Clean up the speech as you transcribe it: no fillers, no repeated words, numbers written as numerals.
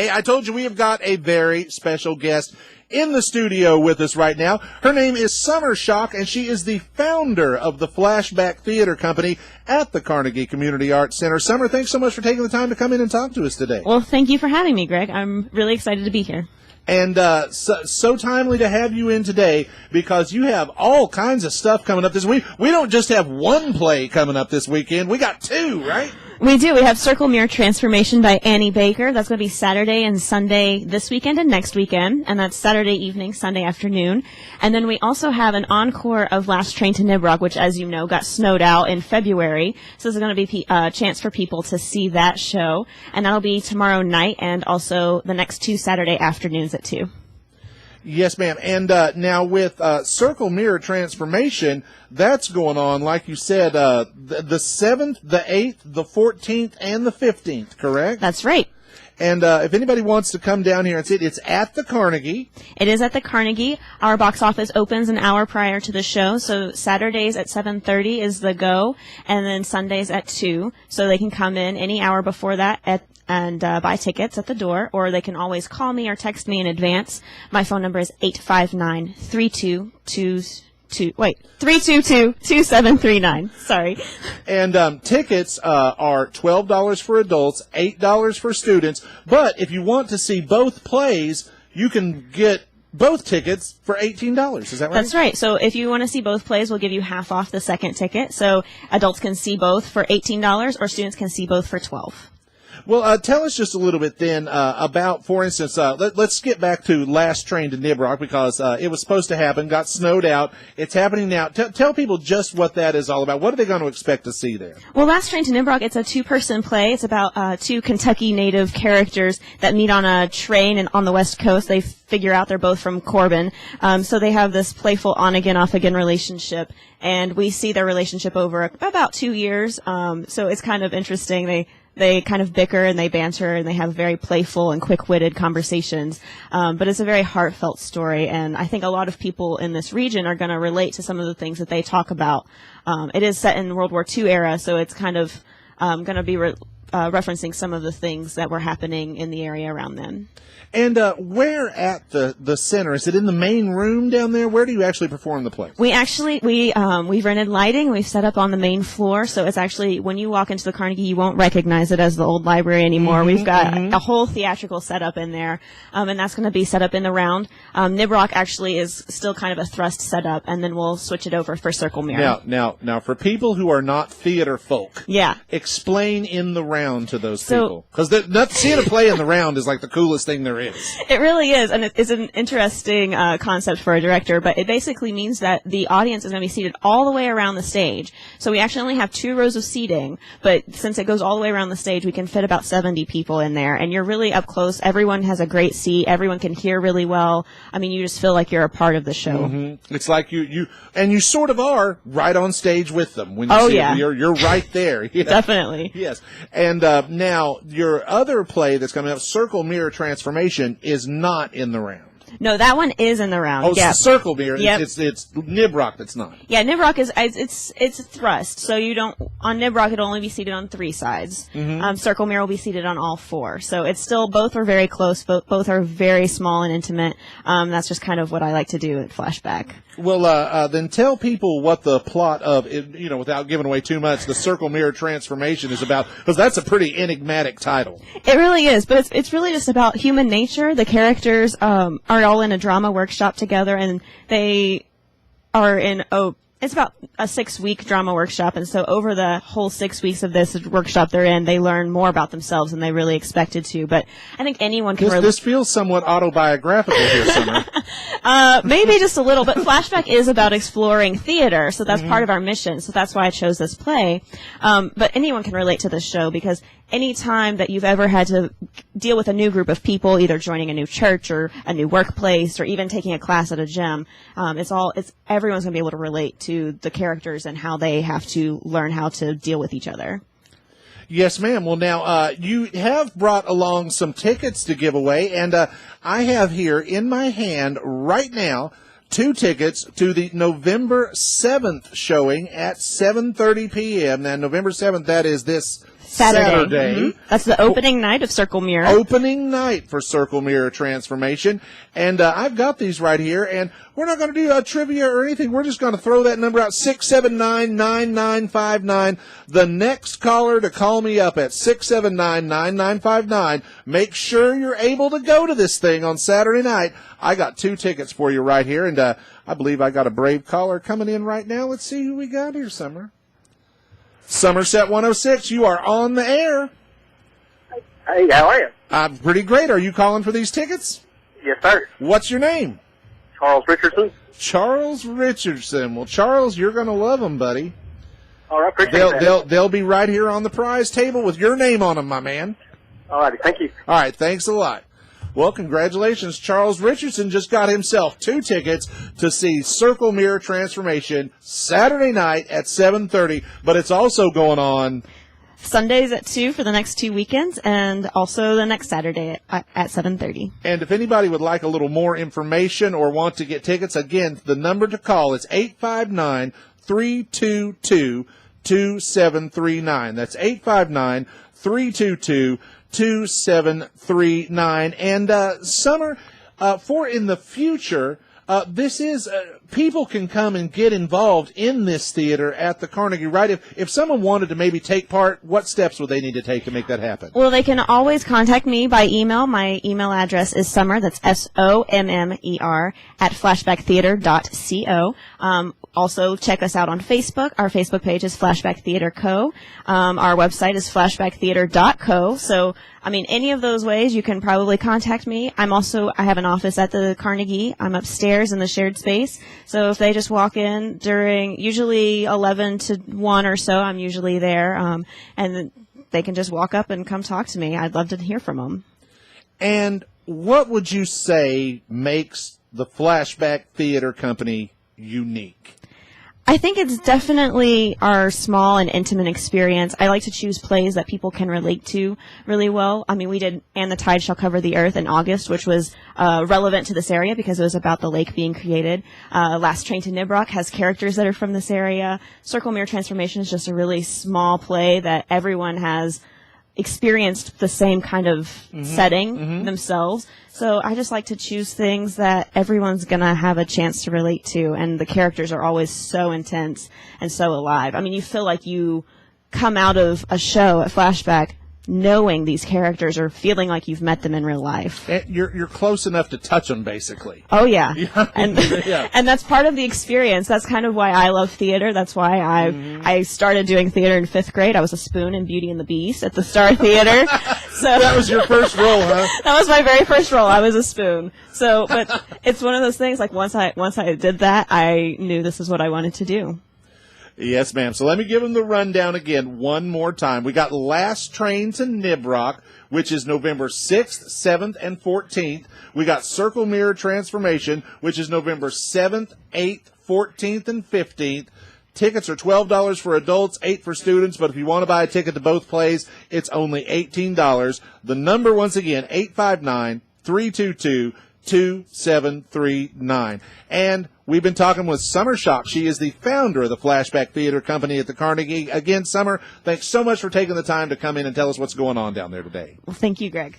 Hey, I told you we have got a very special guest in the studio with us right now. Her name is Sommer Schoch, and she is the founder of the Flashback Theatre Company at the Carnegie Community Arts Center. Sommer, thanks so much for taking the time to come in and talk to us today. Well, thank you for having me, Greg. I'm really excited to be here. And so timely to have you in today because you have all kinds of stuff coming up this week. We don't just have one play coming up this weekend. We got two, right? We do. We have Circle Mirror Transformation by Annie Baker. That's going to be Saturday and Sunday this weekend and next weekend. And that's Saturday evening, Sunday afternoon. And then we also have an encore of Last Train to Nibroc, which, as you know, got snowed out in February. So this is going to be a chance for people to see that show. And that'll be tomorrow night and also the next two Saturday afternoons at 2. Yes, ma'am. And now with Circle Mirror Transformation, that's going on, like you said, the 7th, the 8th, the 14th, and the 15th, correct? That's right. And if anybody wants to come down here and see it, it's at the Carnegie. It is at the Carnegie. Our box office opens an hour prior to the show, so Saturdays at 7:30 is the go, and then Sundays at 2. So they can come in any hour before that and buy tickets at the door, or they can always call me or text me in advance. My phone number is 322-2739. Sorry. And tickets are $12 for adults, $8 for students. But if you want to see both plays, you can get both tickets for $18. Is that right? That's right. So if you want to see both plays, we'll give you half off the second ticket. So adults can see both for $18 or students can see both for $12. Well, tell us just a little bit then about, for instance, let's get back to Last Train to Nibroc because it was supposed to happen, got snowed out. It's happening now. Tell people just what that is all about. What are they going to expect to see there? Well, Last Train to Nibroc, it's a two-person play. It's about two Kentucky native characters that meet on a train and on the West Coast. They figure out they're both from Corbin. So they have this playful on-again, off-again relationship. And we see their relationship over about 2 years. So it's kind of interesting. They kind of bicker and they banter and they have very playful and quick-witted conversations. But it's a very heartfelt story, and I think a lot of people in this region are going to relate to some of the things that they talk about. It is set in World War II era, so it's kind of going to be referencing some of the things that were happening in the area around then. And where at the center? Is it in the main room down there? Where do you actually perform the play? We've rented lighting. We've set up on the main floor, so it's actually when you walk into the Carnegie, you won't recognize it as the old library anymore. We've got a whole theatrical setup in there, and that's going to be set up in the round. Nibroc actually is still kind of a thrust setup, and then we'll switch it over for Circle Mirror. Now, for people who are not theater folk, yeah, explain in the round to those people because seeing a play in the round is like the coolest thing there is. It really is, and it's an interesting concept for a director, but it basically means that the audience is going to be seated all the way around the stage. So we actually only have 2 rows of seating, but since it goes all the way around the stage, we can fit about 70 people in there, and you're really up close. Everyone has a great seat. Everyone can hear really well. I mean, you just feel like you're a part of the show. Mm-hmm. It's like you sort of are right on stage with them. When you see it. You're right there. Yeah. Definitely. Yes. And now, your other play that's coming up, Circle Mirror Transformation, is not in the round. No, that one is in the round. Oh, yeah. It's Circle Mirror. Yep. It's Nibroc that's not. Yeah, Nibroc it's thrust. So you don't on Nibroc it'll only be seated on 3 sides. Circle Mirror will be seated on all 4. So it's still both are very close. Both are very small and intimate. That's just kind of what I like to do at Flashback. Well, then tell people what the plot of, without giving away too much, the Circle Mirror Transformation is about, because that's a pretty enigmatic title. It really is, but it's really just about human nature. The characters are all in a drama workshop together, and they are in it's about a 6-week drama workshop, and so over the whole 6 weeks of this workshop they're in, they learn more about themselves than they really expected to. But I think anyone can This feels somewhat autobiographical here, Sommer. Maybe just a little, but Flashback is about exploring theater, so that's part of our mission, so that's why I chose this play. But anyone can relate to this show, because any time that you've ever had to deal with a new group of people, either joining a new church or a new workplace or even taking a class at a gym, everyone's going to be able to relate to the characters and how they have to learn how to deal with each other. Yes, ma'am. Well, now, you have brought along some tickets to give away, and I have here in my hand right now 2 tickets to the November 7th showing at 7:30 p.m. Now, November 7th, that is this Saturday. Mm-hmm. That's the opening night of Circle Mirror. Opening night for Circle Mirror Transformation. And I've got these right here, and we're not going to do a trivia or anything. We're just going to throw that number out, 679-9959. The next caller to call me up at 679-9959. Make sure you're able to go to this thing on Saturday night. I got 2 tickets for you right here, and I believe I got a brave caller coming in right now. Let's see who we got here, Summer. Somerset 106, you are on the air. Hey, how are you? I'm pretty great. Are you calling for these tickets? Yes, sir. What's your name? Charles Richardson. Charles Richardson. Well, Charles, you're going to love them, buddy. All right, appreciate that. They'll be right here on the prize table with your name on them, my man. All righty, thank you. All right, thanks a lot. Well, congratulations. Charles Richardson just got himself 2 tickets to see Circle Mirror Transformation Saturday night at 7:30, but it's also going on Sundays at 2 for the next 2 weekends, and also the next Saturday at 7:30. And if anybody would like a little more information or want to get tickets, again, the number to call is 859-322-2739. That's 859-322-2739. And Summer, for in the future, this is people can come and get involved in this theater at the Carnegie, right? If someone wanted to maybe take part, what steps would they need to take to make that happen? Well, they can always contact me by email. My email address is Sommer, that's SOMMER, at flashbacktheater.co. Also, check us out on Facebook. Our Facebook page is Flashback Theater Co. Our website is flashbacktheater.co. So, I mean, any of those ways, you can probably contact me. I have an office at the Carnegie. I'm upstairs in the shared space. So if they just walk in during usually 11 to 1 or so, I'm usually there. And they can just walk up and come talk to me. I'd love to hear from them. And what would you say makes the Flashback Theater Company unique? I think it's definitely our small and intimate experience. I like to choose plays that people can relate to really well. I mean, we did And the Tide Shall Cover the Earth in August, which was relevant to this area because it was about the lake being created. Last Train To Nibroc has characters that are from this area. Circle Mirror Transformation is just a really small play that everyone has experienced the same kind of setting themselves. So I just like to choose things that everyone's going to have a chance to relate to, and the characters are always so intense and so alive. I mean, you feel like you come out of a show at Flashback knowing these characters or feeling like you've met them in real life. And you're close enough to touch them, basically. Oh, yeah. And, Yeah. and that's part of the experience. That's kind of why I love theater. That's why I started doing theater in 5th grade. I was a spoon in Beauty and the Beast at the Star Theater. So That was your first role, huh? that was my very first role. I was a spoon. So, but it's one of those things, like once I did that, I knew this is what I wanted to do. Yes, ma'am. So let me give them the rundown again one more time. We got Last Train to Nibroc, which is November 6th, 7th, and 14th. We got Circle Mirror Transformation, which is November 7th, 8th, 14th, and 15th. Tickets are $12 for adults, $8 for students, but if you want to buy a ticket to both plays, it's only $18. The number, once again, 859-322-2739. And we've been talking with Sommer Schoch. She is the founder of the Flashback Theater Company at the Carnegie. Again, Summer, thanks so much for taking the time to come in and tell us what's going on down there today. Well, thank you, Greg.